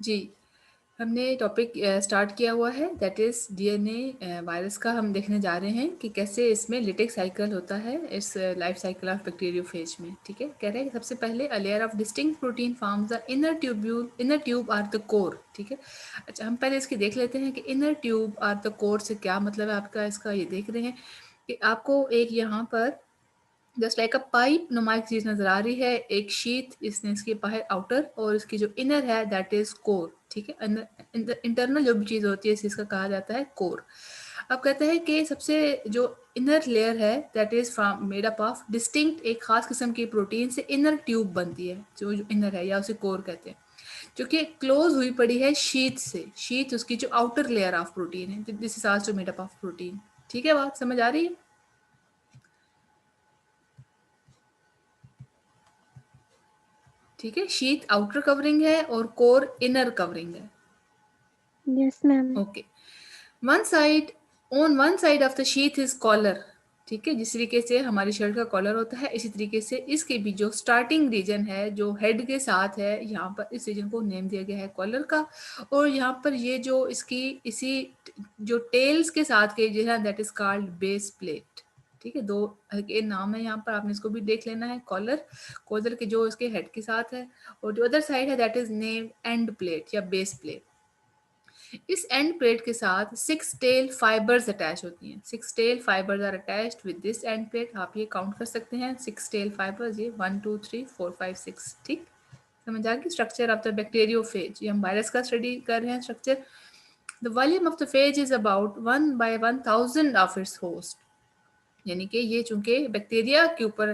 जी, हमने topic start किया हुआ है, दैट इज़ डीएनए वायरस का। हम देखने जा रहे हैं कि कैसे इसमें लिटिक साइकिल होता है इस लाइफ साइकिल ऑफ बैक्टीरियोफेज में। ठीक है, कह रहे हैं कि सबसे पहले a layer of distinct protein forms the inner tube or the core. ठीक है, अच्छा हम पहले इसकी देख लेते हैं कि inner tube or the core से क्या मतलब है आपका। इसका ये देख रहे हैं कि आपको एक यहाँ पर जस्ट लाइक अ पाइप नुमाइक चीज नजर आ रही है, एक शीट, इसने इसके बाहर आउटर और इसकी जो इनर है दैट इज कोर। ठीक है, इंटरनल जो भी चीज होती है इसका कहा जाता है कोर। अब कहते हैं कि सबसे जो इनर लेयर है that is from made up of distinct, एक खास किस्म की प्रोटीन से इनर ट्यूब बनती है, जो इनर है या उसे कोर कहते हैं, जो कि क्लोज हुई पड़ी है शीट से। शीट उसकी जो आउटर लेयर ऑफ प्रोटीन है, this is also made up of protein. ठीक है, बात समझ आ रही है? ठीक है, शीट आउटर कवरिंग है और कोर इनर कवरिंग है। Yes ma'am. Okay, one side, on one side of the sheath is collar. ठीक है, जिस तरीके से हमारी शर्ट का कॉलर होता है इसी तरीके से इसके भी जो स्टार्टिंग रीजन है जो हेड के साथ है, यहाँ पर इस रीजन को नेम दिया गया है कॉलर का। और यहाँ पर ये जो इसकी इसी जो टेल्स के साथ के जो है that is called base plate. ठीक है, दो के नाम है यहाँ पर, आपने इसको भी देख लेना है। कॉलर, कॉलर के जो इसके हेड के साथ है, और जो अदर साइड है that is named end plate या बेस प्लेट। इस एंड प्लेट के साथ सिक्स टेल फाइबर्स अटैच होती हैं। Six tail fibres are attached with this end plate. आप ये काउंट कर सकते हैं, सिक्स टेल फाइबर्स, ये 1 2 3 4 5 6। ठीक, समझ आ गई स्ट्रक्चर ऑफ द बैक्टीरियोफेज। ये हम वायरस का स्टडी कर रहे हैं structure. The volume of the phase is about 1/1000 of its host, यानी कि ये चूंकि बैक्टीरिया के ऊपर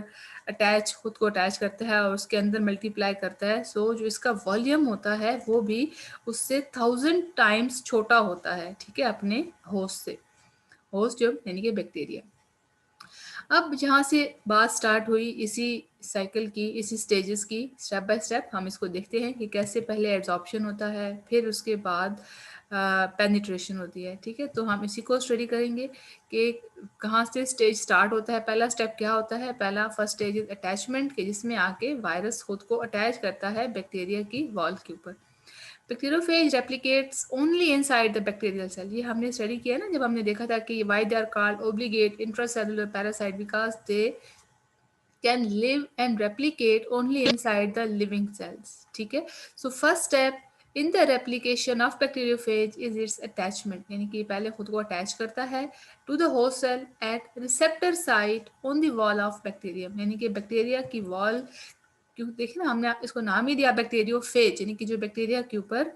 अटैच, खुद को अटैच करता है और उसके अंदर मल्टीप्लाई करता है, सो जो इसका वॉल्यूम होता है वो भी उससे 1000 टाइम्स छोटा होता है। ठीक है, अपने होस्ट से। होस्ट जो यानी कि बैक्टीरिया। अब जहाँ से बात स्टार्ट हुई इसी साइकिल की, इसी स्टेजेस की, स्टेप बाय स्टेप हम इसको देखते हैं कि कैसे पहले एब्जॉर्प्शन होता है, फिर उसके बाद पेनिट्रेशन होती है। ठीक है, तो हम इसी को स्टडी करेंगे कि कहाँ से स्टेज स्टार्ट होता है, पहला स्टेप क्या होता है। पहला फर्स्ट स्टेज इज अटैचमेंट के, जिसमें आके वायरस खुद को अटैच करता है बैक्टीरिया की वॉल के ऊपर। Bacteriophage replicates only inside the bacterial cell. ये हमने स्टडी किया ना जब हमने देखा था कि why they are called obligate intracellular parasite, because they can live and replicate only inside the living cells. ठीक है, so first step in the replication of bacteriophage is its attachment, यानी कि पहले खुद को अटैच करता है to the host cell at receptor site on the wall of bacterium, यानी कि बैक्टीरिया की वॉल। क्योंकि देखिए ना, हमने इसको नाम ही दिया बैक्टीरियोफेज, यानी कि जो बैक्टीरिया के ऊपर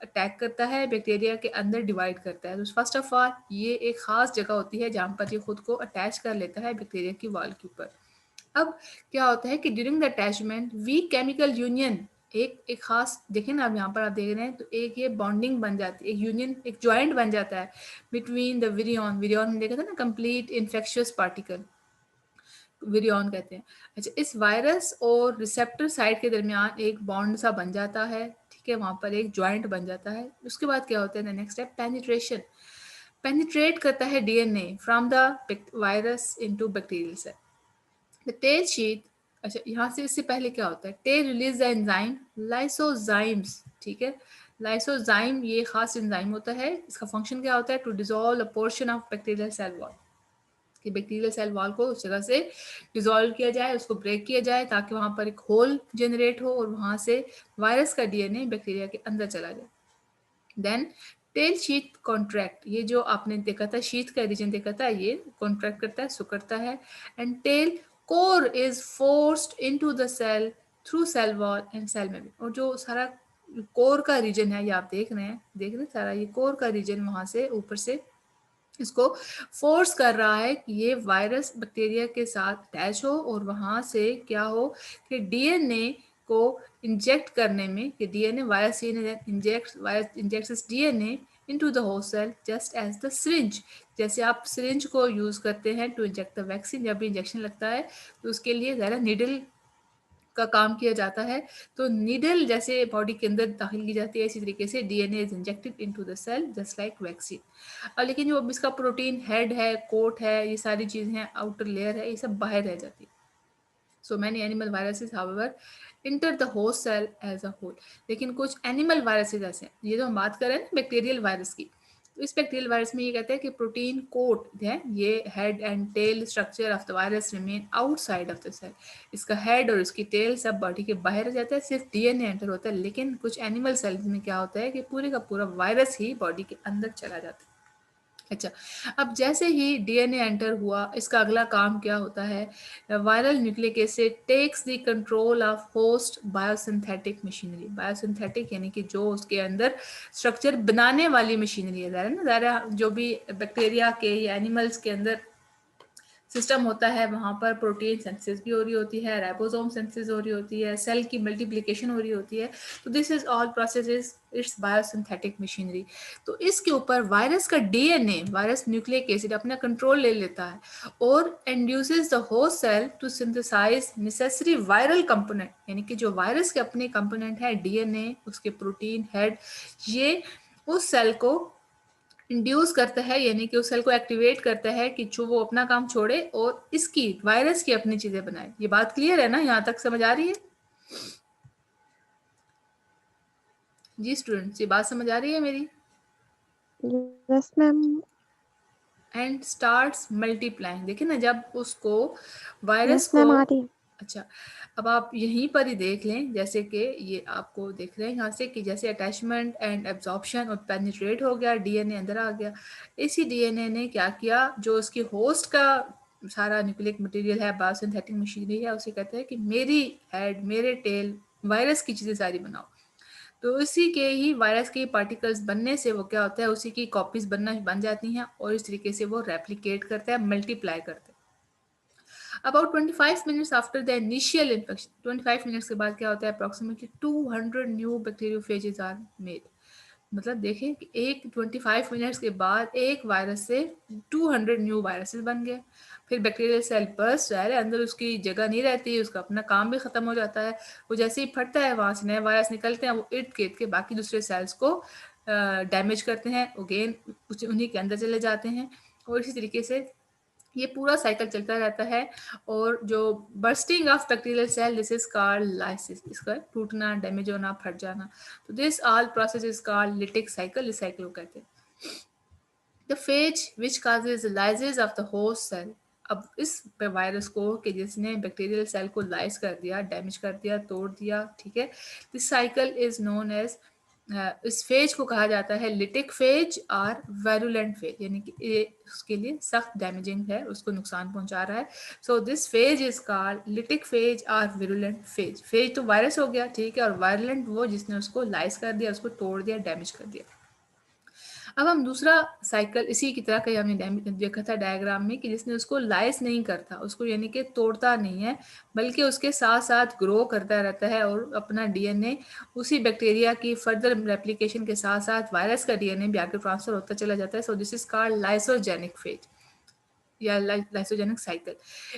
अटैक करता है, बैक्टीरिया के अंदर डिवाइड करता है। तो फर्स्ट ऑफ ऑल ये एक खास जगह होती है जहाँ पर ये खुद को अटैच कर लेता है बैक्टीरिया की वॉल के ऊपर। अब क्या होता है कि during the attachment weak chemical union, एक एक खास देखें ना, अब यहाँ पर आप देख रहे हैं तो एक ये बॉन्डिंग बन जाती है, एक यूनियन, एक ज्वाइंट बन जाता है बिटवीन द विरियन। विरियन हमने देखा था ना, कंप्लीट इन्फेक्शियस पार्टिकल, विरियन कहते हैं। अच्छा, इस वायरस और रिसेप्टर साइट के दरमियान एक बॉन्ड सा बन जाता है। ठीक है, वहाँ पर एक ज्वाइंट बन जाता है। उसके बाद क्या होता है, नेक्स्ट स्टेप पेनिट्रेशन। पेनिट्रेट करता है DNA from the virus into bacterial cell. The tail sheath, अच्छा यहाँ से इससे पहले क्या होता है, tail release the enzyme lysozymes. ठीक है, लाइसोजाइम ये खास एंजाइम होता है, इसका फंक्शन क्या होता है, to dissolve a portion of bacterial cell wall, कि बैक्टीरियल सेल वॉल को उस जगह से डिसॉल्व किया जाए, उसको ब्रेक किया जाए ताकि वहाँ पर एक होल जनरेट हो और वहाँ से वायरस का डीएनए बैक्टीरिया के अंदर चला जाए। देन टेल शीथ कॉन्ट्रैक्ट, ये जो आपने देखा था शीथ का रीजन देखा था, ये कॉन्ट्रैक्ट करता है, सुकड़ता है। And tail core is forced into the cell through cell wall and cell membrane. और जो सारा कोर का रीजन है ये आप देख रहे हैं सारा ये कोर का रीजन वहां से ऊपर से इसको फोर्स कर रहा है कि ये वायरस बैक्टीरिया के साथ अटैच हो और वहां से क्या हो कि डीएनए को इंजेक्ट करने में, कि DNA virus injects DNA into the host cell just as the syringe. जैसे आप सिरिंज को यूज करते हैं टू इंजेक्ट द वैक्सीन, जब भी इंजेक्शन लगता है तो उसके लिए ज़्यादा निडल का काम किया जाता है। तो नीडल जैसे बॉडी के अंदर दाखिल की जाती है, इसी तरीके से DNA is injected into the cell just like vaccine. लेकिन जो इसका प्रोटीन हेड है, कोट है, ये सारी चीज़ें हैं, आउटर लेयर है, ये सब बाहर रह जाती है। So many animal viruses, however, enter the host cell as a whole. लेकिन कुछ एनिमल वायरसेस ऐसे हैं, ये जो हम बात कर रहे हैं बैक्टीरियल वायरस की, तो इस बैक्टीरियल वायरस में ये कहते हैं कि प्रोटीन कोट है, ये head and tail structure of the virus remain outside of the cell. इसका हेड और इसकी टेल सब बॉडी के बाहर रह जाता है, सिर्फ डीएनए एंटर होता है। लेकिन कुछ एनिमल सेल्स में क्या होता है कि पूरे का पूरा वायरस ही बॉडी के अंदर चला जाता है। अच्छा, अब जैसे ही डीएनए एंटर हुआ, इसका अगला काम क्या होता है? Viral nucleic acid takes the control of host biosynthetic machinery. Biosynthetic यानी कि जो उसके अंदर स्ट्रक्चर बनाने वाली मशीनरी है, ज़ाहिर जो भी बैक्टीरिया के या एनिमल्स के अंदर सिस्टम होता है, वहाँ पर प्रोटीन सिंथेसिस भी हो रही होती है, राइबोसोम सिंथेसिस हो रही होती है, सेल की मल्टीप्लिकेशन हो रही होती है। तो this is all processes, it's biosynthetic machinery. तो इसके ऊपर वायरस का डीएनए, वायरस न्यूक्लिक एसिड अपना कंट्रोल ले लेता है और induces the host cell to synthesise necessary viral component, यानी कि जो वायरस के अपने कंपोनेंट है, डीएनए, उसके प्रोटीन, हेड, ये उस सेल को इंड्यूस करता है, यानी कि उस सेल को एक्टिवेट करता है कि जो वो अपना काम छोड़े और इसकी वायरस की अपनी चीजें बनाए। ये बात क्लियर है ना? यहाँ तक समझ आ रही है? जी स्टूडेंट्स, ये बात समझ आ रही है मेरी? Yes ma'am. And starts multiplying. देखिए ना, जब उसको वायरस यस को, मैम, आ रही है। अच्छा, अब आप यहीं पर ही देख लें, जैसे कि ये आपको देख रहे हैं यहाँ से कि जैसे अटैचमेंट एंड एब्जॉर्प्शन और पेनिट्रेट हो गया, डीएनए अंदर आ गया। इसी डीएनए ने क्या किया, जो उसकी होस्ट का सारा न्यूक्लिक मटेरियल है, बायोसिंथेटिक मशीनरी है, उसे कहते हैं कि मेरी हेड, मेरे टेल, वायरस की चीज़ें सारी बनाओ। तो उसी के ही वायरस के पार्टिकल्स बनने से वो क्या होता है, उसी की कॉपीज बन जाती हैं और इस तरीके से वो रेप्लिकेट करता है, मल्टीप्लाई करता है। About 25 minutes after the initial infection, 25 minutes के बाद क्या होता है, approximately 200 new bacteriophages are made. मतलब देखें कि एक 25 मिनट्स के बाद एक वायरस से 200 न्यू वायरसेस बन गए। फिर बैक्टीरियल सेल बर्स्ट है, अंदर उसकी जगह नहीं रहती, उसका अपना काम भी ख़त्म हो जाता है। वो जैसे ही फटता है, वहाँ से नए वायरस निकलते हैं, वो इर्द गिर्द के बाकी दूसरे सेल्स को डैमेज करते हैं, अगेन उन्हीं के अंदर चले जाते हैं। और इसी तरीके से ये पूरा साइकिल चलता रहता है। और जो bursting of bacterial cell, this is called lysis, इसका टूटना, डैमेज होना, फट जाना। तो this all process is called lytic cycle, इस साइकिल को कहते हैं। The phage which causes lysis of the host cell. अब इस वायरस को कि जिसने बैक्टीरियल सेल को लाइस कर दिया, डैमेज कर दिया, तोड़ दिया, ठीक है, this cycle is known as, इस फेज को कहा जाता है लिटिक फेज और वायरुलेंट फेज, यानी कि ये उसके लिए सख्त डैमेजिंग है, उसको नुकसान पहुंचा रहा है। So this phase is called lytic phage और विरुलेंट फेज। फेज तो वायरस हो गया, ठीक है, और वायरुलेंट वो जिसने उसको लाइस कर दिया, उसको तोड़ दिया, डैमेज कर दिया। अब हम दूसरा साइकिल इसी की तरह का हमने देखा था डायग्राम में कि जिसने उसको लाइस नहीं करता, उसको यानी कि तोड़ता नहीं है, बल्कि उसके साथ साथ ग्रो करता रहता है और अपना डीएनए उसी बैक्टीरिया की फर्दर रेप्लिकेशन के साथ साथ वायरस का डीएनए भी आगे ट्रांसफर होता चला जाता है। So this is called lysogenic phase या लाइसोजेनिक साइकिल।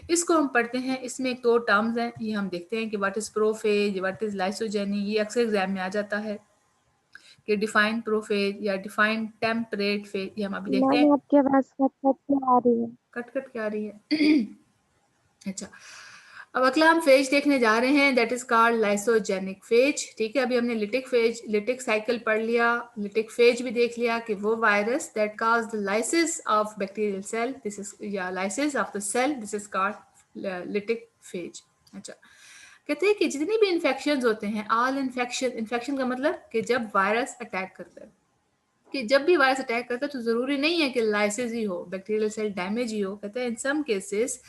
इसको हम पढ़ते हैं, इसमें एक दो टर्म्स हैं, ये हम देखते हैं कि what is prophase, what is lysogenic. ये अक्सर एग्जाम में आ जाता है कि डिफाइन प्रोफेज या डिफाइन टेम्परेट फेज, ये हम अभी देखते हैं। मैम, आपकी आवाज कट कट के आ रही है। कट कट क्या आ रही है? अच्छा, अब अगला हम फेज देखने जा रहे हैं, that is called lysogenic phase. ठीक है, अभी हमने लिटिक फेज, लिटिक साइकिल पढ़ लिया, लिटिक फेज भी देख लिया कि वो virus that cause the lysis of bacterial cell, this is या lysis of the cell, this is called lytic phase. अच्छा, कहते हैं कि जितनी भी इन्फेक्शन होते हैं, ऑल इन्फेक्शन, इन्फेक्शन का मतलब कि जब वायरस अटैक करता है, कि जब भी वायरस अटैक करता है तो जरूरी नहीं है कि लाइसिस ही हो, बैक्टीरियल सेल डैमेज ही हो। कहते हैं in some cases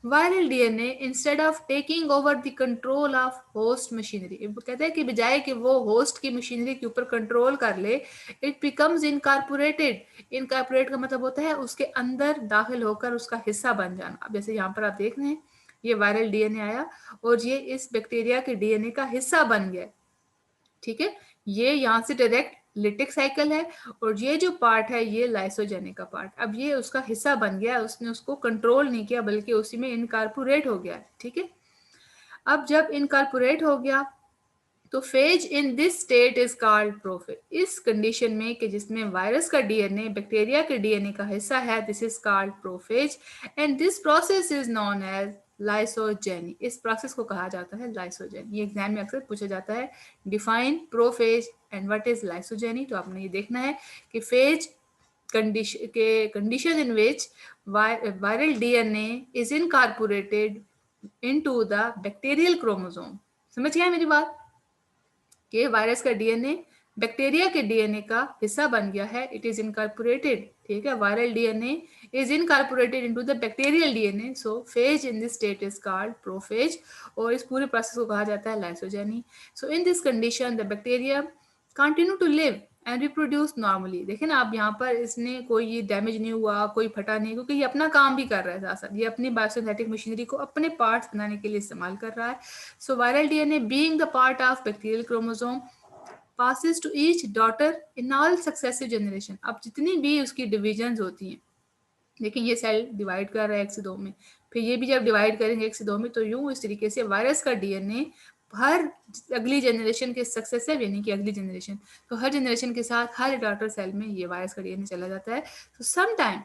viral DNA instead of taking over the control of host machinery, कहते हैं कि बजाय कि वो होस्ट की मशीनरी के ऊपर कंट्रोल कर ले, इट बिकम्स इनकॉर्पोरेटेड। इनकॉर्पोरेट का मतलब होता है उसके अंदर दाखिल होकर उसका हिस्सा बन जाना। अब जैसे यहाँ पर आप देख रहे हैं, ये वायरल डीएनए आया और ये इस बैक्टीरिया के डीएनए का हिस्सा बन गया, ठीक है, ये यहाँ से डायरेक्ट लिटिक साइकिल है और ये जो पार्ट है ये लाइसोजेनिक का पार्ट। अब ये उसका हिस्सा बन गया, उसने उसको कंट्रोल नहीं किया बल्कि उसी में इनकॉर्पोरेट हो गया, ठीक है। अब जब इनकॉर्पोरेट हो गया तो phase in this state is called prophase. इस कंडीशन में कि जिसमें वायरस का डीएनए बैक्टीरिया के डीएनए का हिस्सा है, this is called prophage and this process is known as lysogeny. इस प्रोसेस को कहा जाता है लाइसोजेनी। ये एग्जाम में अक्सर पूछा जाता है, define prophase and what is lysogeny. तो आपने ये देखना है कि phase condition in which viral DNA is incorporated into the bacterial chromosome। समझ गया मेरी बात कि वायरस का डीएनए बैक्टीरिया के डीएनए का हिस्सा बन गया है, इट इज इनकॉर्पोरेटेड, ठीक है, viral DNA is incorporated into the bacterial DNA, so phage in this state is called prophage, और इस पूरे प्रोसेस को कहा जाता है लाइसोजेनी। So in this condition the bacteria continue to live and reproduce normally. देखें ना आप, यहाँ पर इसने कोई ये डैमेज नहीं हुआ, कोई फटा नहीं, क्योंकि ये अपना काम भी कर रहा है साथ साथ, ये अपनी बायोसिंथेटिक मशीनरी को अपने पार्ट्स बनाने के लिए इस्तेमाल कर रहा है। So viral DNA being the part of bacterial chromosome passes to each daughter in all successive generation। अब जितनी भी उसकी डिविजन्स होती हैं, लेकिन ये सेल डिवाइड कर रहा है एक से दो में, फिर ये भी जब डिवाइड करेंगे एक से दो में, तो यूं इस तरीके से वायरस का डीएनए हर अगली जनरेशन के सक्सेसिव, यानी कि अगली जनरेशन, तो हर जनरेशन के साथ हर डॉटर सेल में ये वायरस का डीएनए चला जाता है। तो some time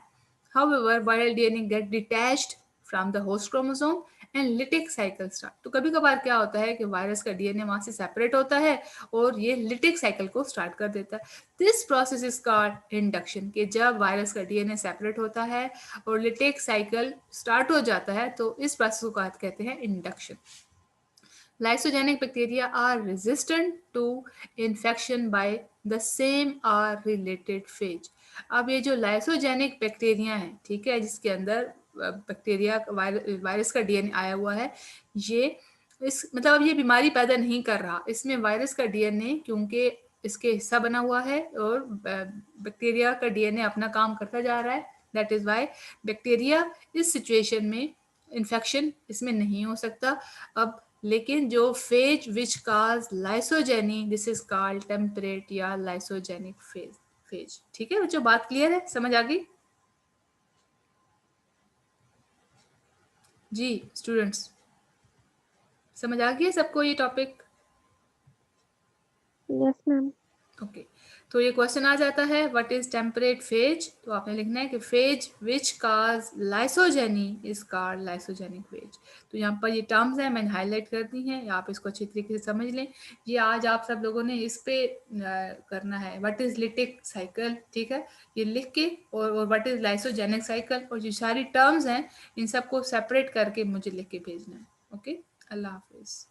however viral DNA get detached from the host chromosome and lytic cycle start। तो कभी कभार क्या होता है कि वायरस का डीएनए वहां से सेपरेट होता है और ये लिटिक साइकिल को स्टार्ट कर देता है। This process is called induction, कि जब वायरस का डीएनए सेपरेट होता है और लिटिक साइकिल स्टार्ट हो जाता है, तो इस प्रोसेस को कहते हैं induction. Lysogenic bacteria are resistant to infection by the same or related phage। अब ये जो लाइसोजेनिक बैक्टीरिया है, ठीक है, जिसके अंदर बैक्टीरिया वायरस का डीएनए आया हुआ है, ये इस मतलब अब ये बीमारी पैदा नहीं कर रहा, इसमें वायरस का डीएनए क्योंकि इसके हिस्सा बना हुआ है और बैक्टीरिया का डीएनए अपना काम करता जा रहा है, दैट इज वाई बैक्टीरिया इस सिचुएशन में इन्फेक्शन इसमें नहीं हो सकता। अब लेकिन जो phase which cause lysogeny, this is called temperate या लाइसोजेनिक फेज। ठीक है बच्चों, बात क्लियर है, समझ आ गई जी स्टूडेंट्स? समझ आ गया सबको ये टॉपिक? Yes ma'am. ओके, तो ये क्वेश्चन आ जाता है व्हाट इज टेम्परेट फेज, तो आपने लिखना है कि phase which cause lysogeny is called lysogenic phase. तो यहाँ पर ये टर्म्स हैं, मैंने हाईलाइट कर दी हैं, आप इसको अच्छी तरीके से समझ लें। ये आज आप सब लोगों ने इस पे करना है, व्हाट इज लिटिक साइकिल, ठीक है, ये लिख के, और व्हाट इज लाइसोजेनिक साइकिल, और जो सारी टर्म्स हैं इन सबको सेपरेट करके मुझे लिख के भेजना है। ओके, अल्लाह हाफिज।